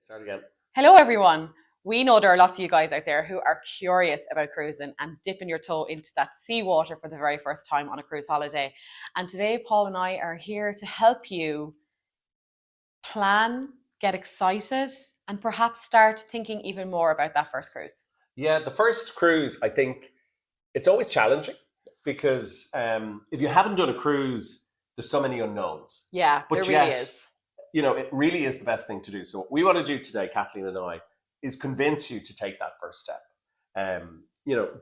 Start again. Hello, everyone. We know there are lots of you guys out there who are curious about cruising and dipping your toe into that seawater for the very first time on a cruise holiday. And today, Paul and I are here to help you plan, get excited, and perhaps start thinking even more about that first cruise. Yeah, the first cruise, I think it's always challenging because if you haven't done a cruise, there's so many unknowns. Yeah, But there yet, really is. You know, it really is the best thing to do. So what we want to do today, Kathleen and I, is convince you to take that first step.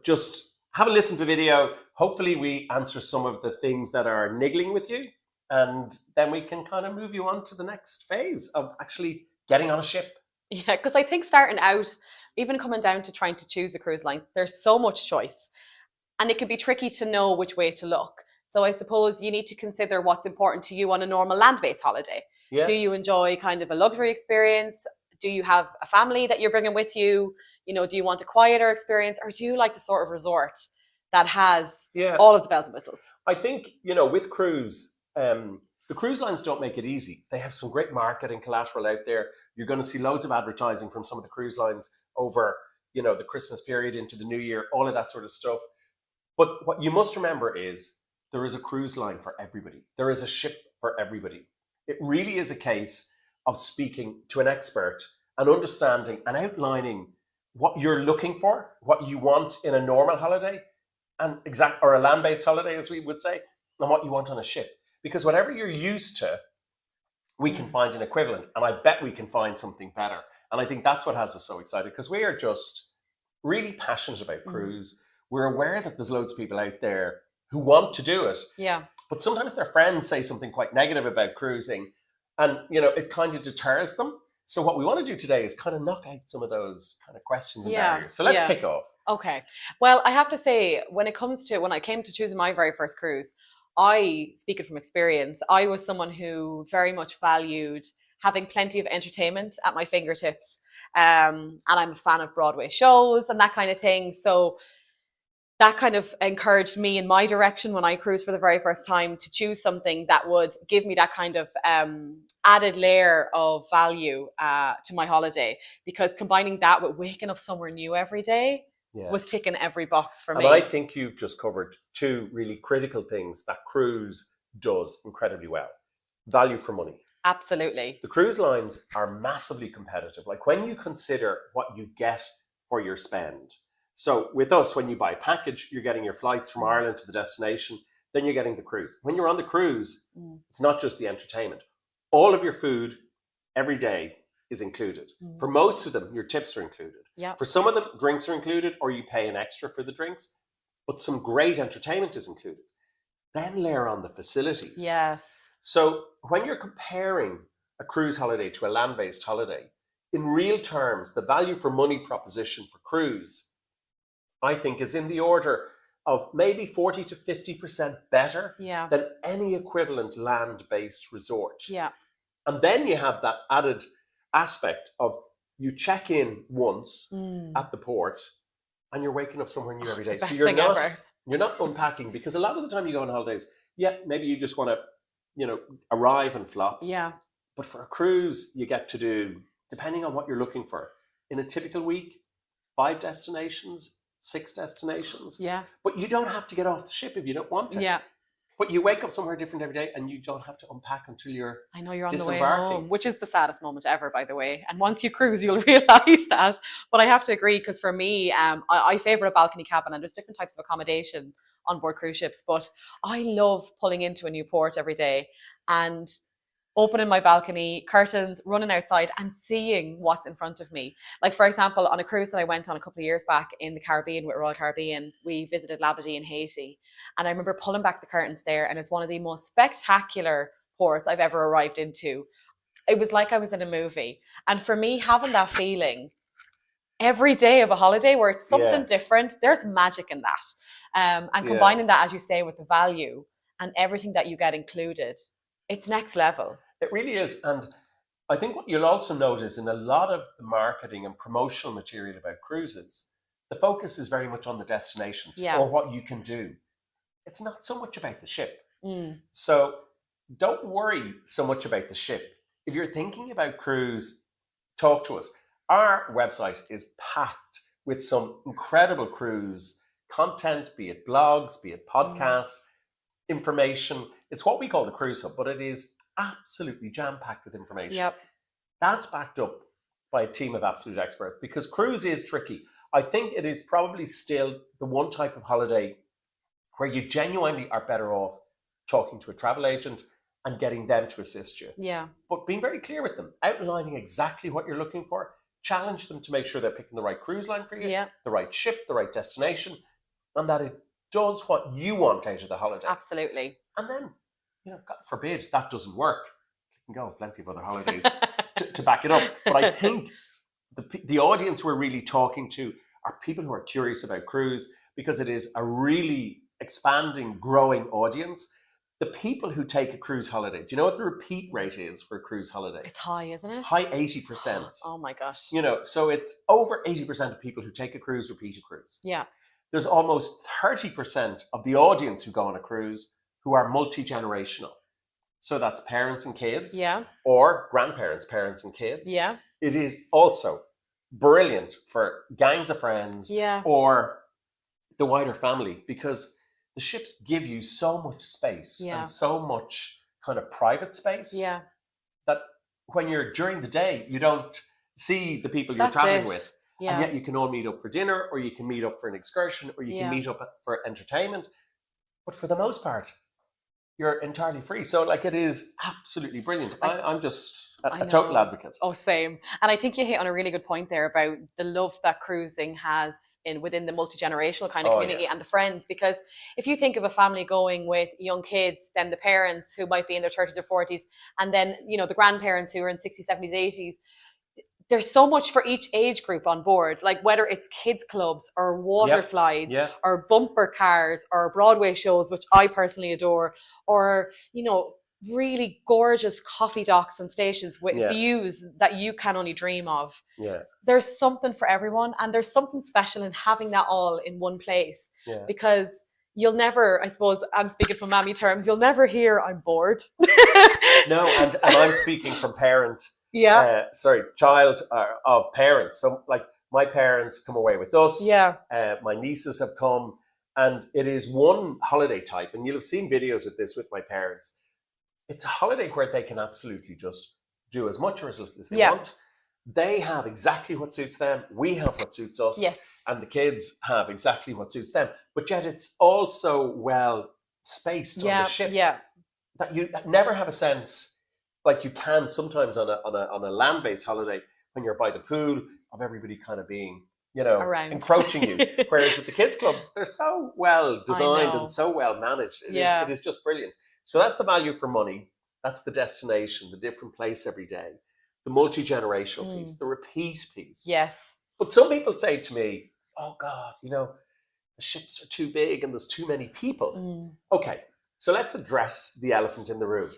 Just have a listen to the video. Hopefully we answer some of the things that are niggling with you. And then we can kind of move you on to the next phase of actually getting on a ship. Yeah, because I think starting out, even coming down to trying to choose a cruise line, there's so much choice. And it can be tricky to know which way to look. So I suppose you need to consider what's important to you on a normal land-based holiday. Yeah. Do you enjoy kind of a luxury experience? Do you have a family that you're bringing with you? You know, do you want a quieter experience, or do you like the sort of resort that has all of the bells and whistles? I think, with cruise, the cruise lines don't make it easy. They have some great marketing collateral out there. You're going to see loads of advertising from some of the cruise lines over, the Christmas period into the new year, all of that sort of stuff. But what you must remember is there is a cruise line for everybody. There is a ship for everybody. It really is a case of speaking to an expert and understanding and outlining what you're looking for, what you want in a normal holiday, or a land-based holiday, as we would say, and what you want on a ship. Because whatever you're used to, we can find an equivalent, and I bet we can find something better. And I think that's what has us so excited, because we are just really passionate about cruise. We're aware that there's loads of people out there who want to do it. Yeah. But sometimes their friends say something quite negative about cruising, and it kind of deters them. So what we want to do today is kind of knock out some of those kind of questions and barriers. So let's kick off. Okay. Well, I have to say, when I came to choosing my very first cruise, speaking from experience, I was someone who very much valued having plenty of entertainment at my fingertips. And I'm a fan of Broadway shows and that kind of thing. So that kind of encouraged me in my direction when I cruised for the very first time to choose something that would give me that kind of added layer of value to my holiday, because combining that with waking up somewhere new every day was ticking every box for me. And I think you've just covered two really critical things that cruise does incredibly well. Value for money. Absolutely. The cruise lines are massively competitive. Like when you consider what you get for your spend. So with us, when you buy a package, you're getting your flights from Ireland to the destination, then you're getting the cruise. When you're on the cruise, it's not just the entertainment. All of your food every day is included. For most of them, your tips are included. Yeah. For some of them, drinks are included, or you pay an extra for the drinks, but some great entertainment is included. Then layer on the facilities. Yes. So when you're comparing a cruise holiday to a land-based holiday, in real terms, the value for money proposition for cruise, I think, is in the order of maybe 40 to 50% better than any equivalent land-based resort. Yeah. And then you have that added aspect of you check in once at the port and you're waking up somewhere new every day. So you're not unpacking, because a lot of the time you go on holidays, maybe you just want to, arrive and flop. Yeah. But for a cruise, you get to do, depending on what you're looking for, in a typical week, 5 destinations, 6 destinations. Yeah. But you don't have to get off the ship if you don't want to. Yeah. But you wake up somewhere different every day and you don't have to unpack until you're on the way disembarking. home, which is the saddest moment ever, by the way. And once you cruise, you'll realize that. But I have to agree, because for me, I favor a balcony cabin, and there's different types of accommodation on board cruise ships. But I love pulling into a new port every day and opening my balcony, curtains, running outside and seeing what's in front of me. Like, for example, on a cruise that I went on a couple of years back in the Caribbean with Royal Caribbean, we visited Labadee in Haiti. And I remember pulling back the curtains there, and it's one of the most spectacular ports I've ever arrived into. It was like I was in a movie. And for me, having that feeling every day of a holiday where it's something different, there's magic in that. And combining that, as you say, with the value and everything that you get included, it's next level. It really is. And I think what you'll also notice in a lot of the marketing and promotional material about cruises, the focus is very much on the destinations or what you can do. It's not so much about the ship. So don't worry so much about the ship. If you're thinking about cruise, talk to us. Our website is packed with some incredible cruise content, be it blogs, be it podcasts, information. It's what we call the Cruise Hub, but it is absolutely jam-packed with information. Yep. That's backed up by a team of absolute experts, because cruise is tricky. I think it is probably still the one type of holiday where you genuinely are better off talking to a travel agent and getting them to assist you. Yeah. But being very clear with them, outlining exactly what you're looking for, challenge them to make sure they're picking the right cruise line for you, Yeah. the right ship, the right destination, and that it does what you want out of the holiday. Absolutely. And then, God forbid that doesn't work. You can go with plenty of other holidays to back it up. But I think the audience we're really talking to are people who are curious about cruise, because it is a really expanding, growing audience. The people who take a cruise holiday, do you know what the repeat rate is for a cruise holiday? It's high, isn't it? High 80%. Oh my gosh. So it's over 80% of people who take a cruise repeat a cruise. Yeah. There's almost 30% of the audience who go on a cruise who are multi-generational. So that's parents and kids, Yeah. or grandparents, parents and kids. Yeah. It is also brilliant for gangs of friends, Yeah. or the wider family, because the ships give you so much space Yeah. and so much kind of private space Yeah. that when you're during the day, you don't see the people you're That's traveling it. with. Yeah. And yet you can all meet up for dinner, or you can meet up for an excursion, or you Yeah. can meet up for entertainment. But for the most part, you're entirely free. So like, it is absolutely brilliant. I'm just a total know. advocate. Oh, same. And I think you hit on a really good point there about the love that cruising has within the multi-generational kind of community and the friends. Because if you think of a family going with young kids, then the parents who might be in their 30s or 40s, and then, the grandparents who are in 60s, 70s, 80s, there's so much for each age group on board, like whether it's kids clubs or water slides or bumper cars or Broadway shows, which I personally adore, or, really gorgeous coffee docks and stations with views that you can only dream of. Yeah. There's something for everyone, and there's something special in having that all in one place, because you'll never, I suppose I'm speaking from mammy terms, you'll never hear I'm bored. No, and I'm speaking from child of parents. So like, my parents come away with us. Yeah. My nieces have come, and it is one holiday type. And you'll have seen videos with this with my parents. It's a holiday where they can absolutely just do as much or as little as they want. They have exactly what suits them. We have what suits us. Yes. And the kids have exactly what suits them. But yet it's also well spaced on the ship. Yeah. That you never have a sense, like you can sometimes on a land-based holiday, when you're by the pool, of everybody kind of being, around, encroaching you. Whereas with the kids clubs, they're so well designed and so well managed. It is just brilliant. So that's the value for money. That's the destination, the different place every day, the multi-generational piece, the repeat piece. Yes. But some people say to me, oh God, the ships are too big and there's too many people. Okay, so let's address the elephant in the room.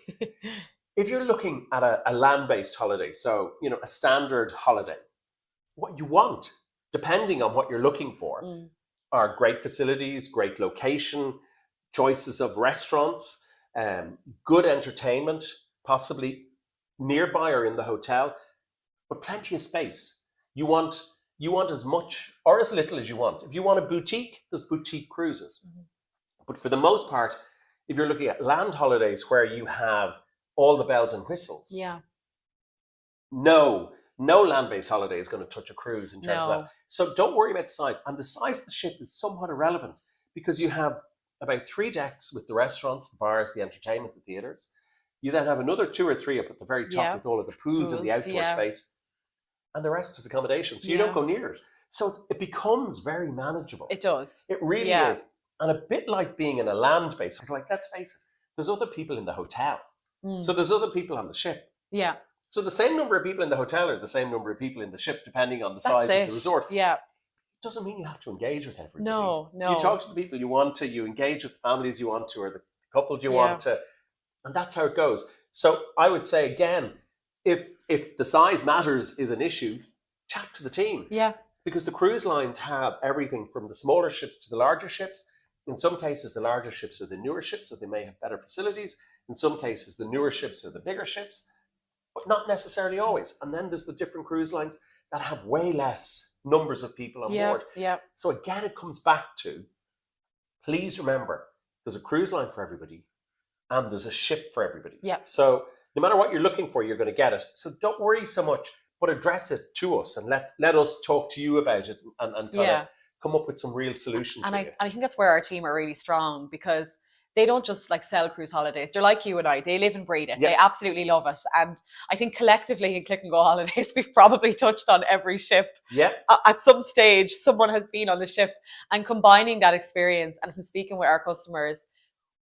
If you're looking at a land-based holiday, so, a standard holiday, what you want, depending on what you're looking for, are great facilities, great location, choices of restaurants, good entertainment, possibly nearby or in the hotel, but plenty of space. You want as much or as little as you want. If you want a boutique, there's boutique cruises. But for the most part, if you're looking at land holidays where you have all the bells and whistles, no land-based holiday is going to touch a cruise in terms of that. So don't worry about the size. And the size of the ship is somewhat irrelevant, because you have about 3 decks with the restaurants, the bars, the entertainment, the theatres. You then have another 2 or 3 up at the very top with all of the pools and the outdoor space. And the rest is accommodation. So you don't go near it. So it becomes very manageable. It does. It really is. And a bit like being in a land base, it's like, let's face it, there's other people in the hotel. So there's other people on the ship. Yeah. So the same number of people in the hotel are the same number of people in the ship, depending on the size of the resort. Yeah. It doesn't mean you have to engage with everybody. No. You talk to the people you want to, you engage with the families you want to, or the couples you want to, and that's how it goes. So I would say, again, if the size matters is an issue, chat to the team. Yeah. Because the cruise lines have everything from the smaller ships to the larger ships. In some cases, the larger ships are the newer ships, so they may have better facilities. In some cases, the newer ships are the bigger ships. but not necessarily always. And then there's the different cruise lines that have way less numbers of people on board. Yeah. So again, it comes back to, please remember, there's a cruise line for everybody and there's a ship for everybody. Yeah. So no matter what you're looking for, you're going to get it. So don't worry so much, but address it to us and let us talk to you about it and kind of come up with some real solutions for you. And I think that's where our team are really strong, because they don't just like sell cruise holidays. They're like you and I. They live and breathe it. They absolutely love it. And I think collectively in Click&Go Holidays, we've probably touched on every ship. Yeah. At some stage, someone has been on the ship, and combining that experience and from speaking with our customers,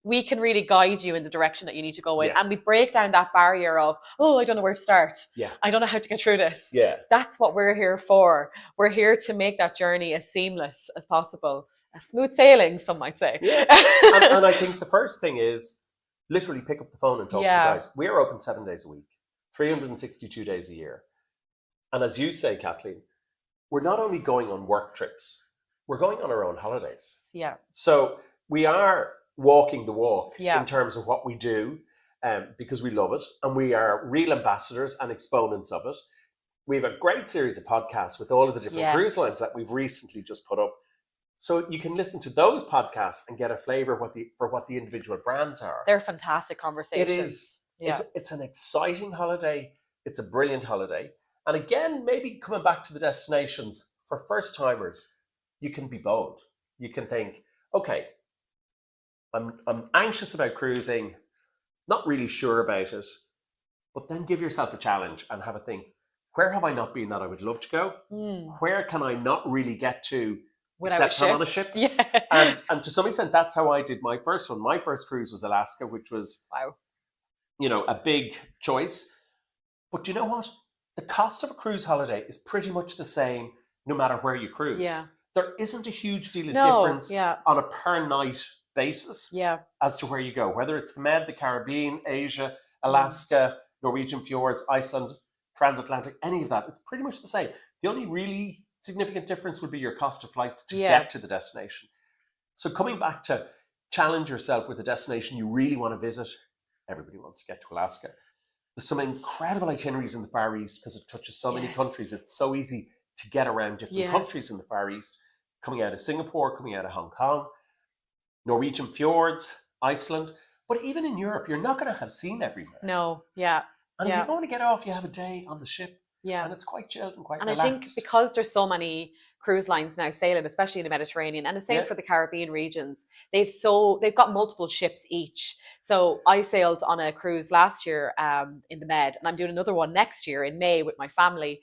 we can really guide you in the direction that you need to go in. Yeah. And we break down that barrier of, oh, I don't know where to start. Yeah. I don't know how to get through this. Yeah. That's what we're here for. We're here to make that journey as seamless as possible. A smooth sailing, some might say. Yeah. and I think the first thing is literally pick up the phone and talk to you guys. We're open 7 days a week, 362 days a year. And as you say, Kathleen, we're not only going on work trips, we're going on our own holidays. Yeah. So we are walking the walk Yeah. in terms of what we do, because we love it, and we are real ambassadors and exponents of it. We have a great series of podcasts with all of the different cruise lines that we've recently just put up. So you can listen to those podcasts and get a flavor for what the individual brands are. They're fantastic conversations. It is. Yeah. It's an exciting holiday. It's a brilliant holiday. And again, maybe coming back to the destinations, for first timers, you can be bold. You can think, okay, I'm anxious about cruising, not really sure about it, but then give yourself a challenge and have a think, where have I not been that I would love to go? Where can I not really get to except I'm on a ship? Yeah. And to some extent, that's how I did my first one. My first cruise was Alaska, which was, a big choice. But you know what? The cost of a cruise holiday is pretty much the same no matter where you cruise. Yeah. There isn't a huge deal of difference Yeah. on a per night basis as to where you go, whether it's the Med, the Caribbean, Asia, Alaska, Norwegian fjords, Iceland, transatlantic, any of that. It's pretty much the same. The only really significant difference would be your cost of flights to get to the destination. So coming back to challenge yourself with a destination you really want to visit. Everybody wants to get to Alaska. There's some incredible itineraries in the Far East because it touches so many countries. It's so easy to get around different countries in the Far East, coming out of Singapore, coming out of Hong Kong, Norwegian fjords, Iceland. But even in Europe, you're not going to have seen everywhere. No, yeah. And if you don't want to get off, you have a day on the ship. Yeah. And it's quite chilled and quite relaxed. I think because there's so many cruise lines now sailing, especially in the Mediterranean, and the same for the Caribbean regions, they've got multiple ships each. So I sailed on a cruise last year in the Med, and I'm doing another one next year in May with my family.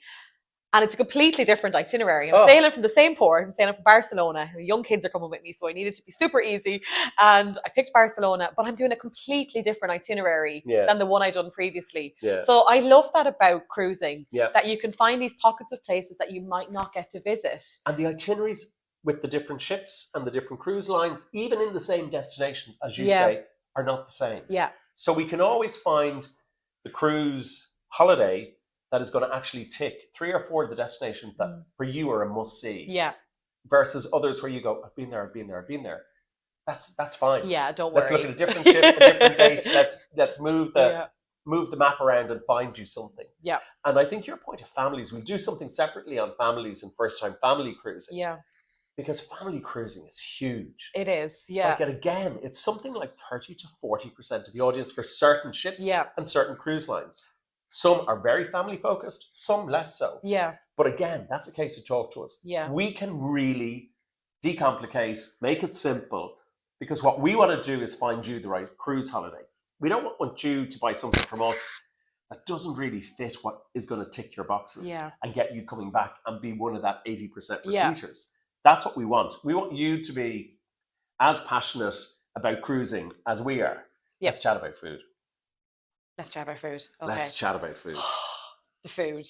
And it's a completely different itinerary. I'm sailing from the same port. I'm sailing from Barcelona. The young kids are coming with me, so I needed to be super easy. And I picked Barcelona, but I'm doing a completely different itinerary than the one I'd done previously. Yeah. So I love that about cruising, that you can find these pockets of places that you might not get to visit. And the itineraries with the different ships and the different cruise lines, even in the same destinations, as you say, are not the same. Yeah. So we can always find the cruise holiday that is going to actually tick 3 or 4 of the destinations that for you are a must-see. Yeah. Versus others where you go, I've been there. That's fine. Yeah, don't worry. Let's look at a different ship, a different date. Let's move the map around and find you something. Yeah. And I think your point of families, we'll do something separately on families and first-time family cruising. Yeah. Because family cruising is huge. It is, yeah. Like, and again, it's something like 30 to 40% of the audience for certain ships and certain cruise lines. Some are very family focused, some less so. Yeah. But again, that's a case of talk to us. Yeah. We can really decomplicate, make it simple, because what we want to do is find you the right cruise holiday. We don't want you to buy something from us that doesn't really fit what is going to tick your boxes and get you coming back and be one of that 80% repeaters. That's what we want. We want you to be as passionate about cruising as we are. Let's chat about food. Let's chat about food. Okay. Let's chat about food. The food.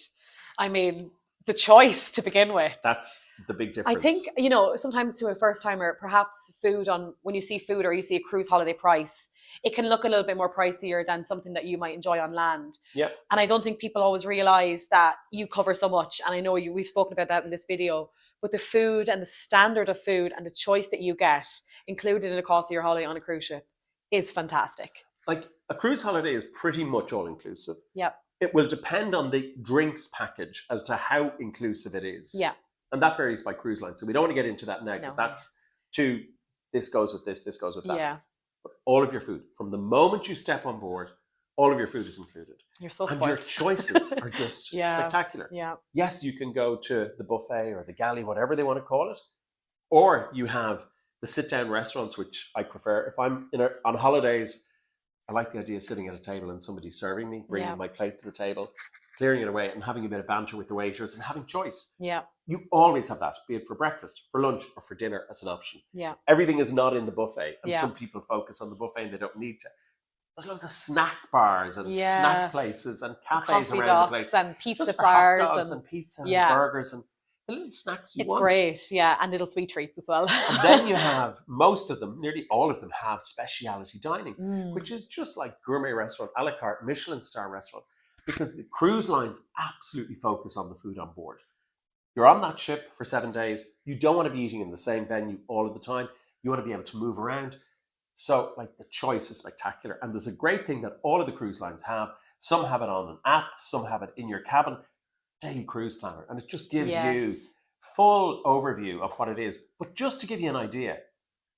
I mean, the choice to begin with. That's the big difference. I think, sometimes to a first timer, perhaps when you see food or you see a cruise holiday price, it can look a little bit more pricier than something that you might enjoy on land. Yeah. And I don't think people always realize that you cover so much. And I know we've spoken about that in this video, but the food and the standard of food and the choice that you get included in the cost of your holiday on a cruise ship is fantastic. Like, a cruise holiday is pretty much all-inclusive. Yep. It will depend on the drinks package as to how inclusive it is. Yeah. And that varies by cruise line. So we don't want to get into that now because that's too, this goes with this goes with that. Yeah. But all of your food, from the moment you step on board, all of your food is included. You're so and spoiled. your choices are just spectacular. Yeah. Yes, you can go to the buffet or the galley, whatever they want to call it. Or you have the sit-down restaurants, which I prefer. If I'm on holidays, I like the idea of sitting at a table and somebody serving me, bringing my plate to the table, clearing it away and having a bit of banter with the waiters and having choice. Yeah. You always have that, be it for breakfast, for lunch, or for dinner as an option. Yeah. Everything is not in the buffet. And some people focus on the buffet and they don't need to. There's loads of snack bars and snack places and cafes around the place. And pizza just for bars. Hot dogs and pizza and burgers and the little snacks you want. It's great, yeah, and little sweet treats as well. And then you have, most of them, nearly all of them have speciality dining, which is just like gourmet restaurant, a la carte, Michelin star restaurant, because the cruise lines absolutely focus on the food on board. You're on that ship for 7 days. You don't want to be eating in the same venue all of the time. You want to be able to move around. So like the choice is spectacular. And there's a great thing that all of the cruise lines have. Some have it on an app, some have it in your cabin. Daily cruise planner, and it just gives you full overview of what it is. But just to give you an idea,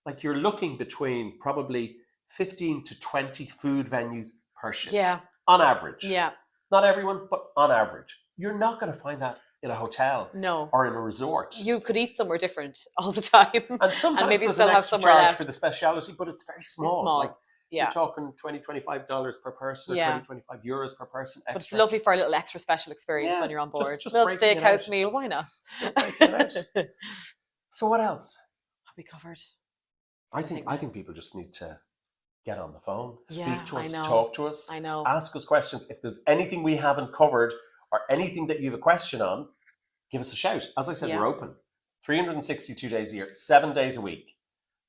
like you're looking between probably 15 to 20 food venues per ship. Yeah. On average. Yeah. Not everyone, but on average. You're not going to find that in a hotel. No. Or in a resort. You could eat somewhere different all the time. And sometimes maybe there's an extra charge for the speciality, but it's very small. It's small. Like, you're talking $20, $25 per person, or €20, €25 per person extra. But it's lovely for a little extra special experience when you're on board. Just a little steakhouse meal, why not? Just breaking it out. So what else have we covered? I think people just need to get on the phone, speak to us, I know. talk to us, ask us questions. If there's anything we haven't covered or anything that you have a question on, give us a shout. As I said, we're open 362 days a year, 7 days a week.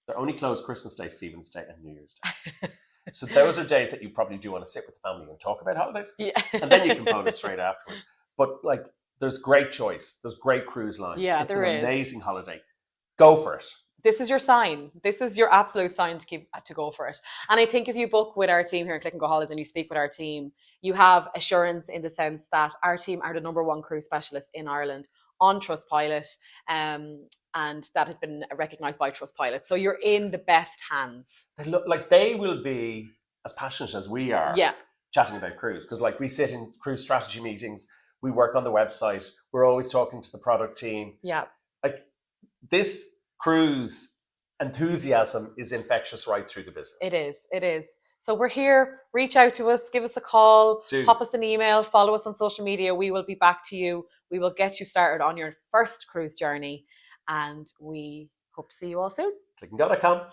They're only closed Christmas Day, Stephen's Day, and New Year's Day. So those are days that you probably do want to sit with the family and talk about holidays. Yeah. And then you can phone us straight afterwards. But like, there's great choice. There's great cruise lines. Yeah, it's an amazing holiday. Go for it. This is your sign. This is your absolute sign to go for it. And I think if you book with our team here at Click&Go Holidays and you speak with our team, you have assurance in the sense that our team are the #1 cruise specialists in Ireland on Trustpilot, and that has been recognised by Trustpilot. So you're in the best hands. They look like they will be as passionate as we are chatting about cruise. Because like we sit in cruise strategy meetings, we work on the website, we're always talking to the product team. Yeah. Like this cruise enthusiasm is infectious right through the business. It is. It is. So we're here. Reach out to us. Give us a call. Pop us an email. Follow us on social media. We will be back to you. We will get you started on your first cruise journey. And we hope to see you all soon. Click&Go.com.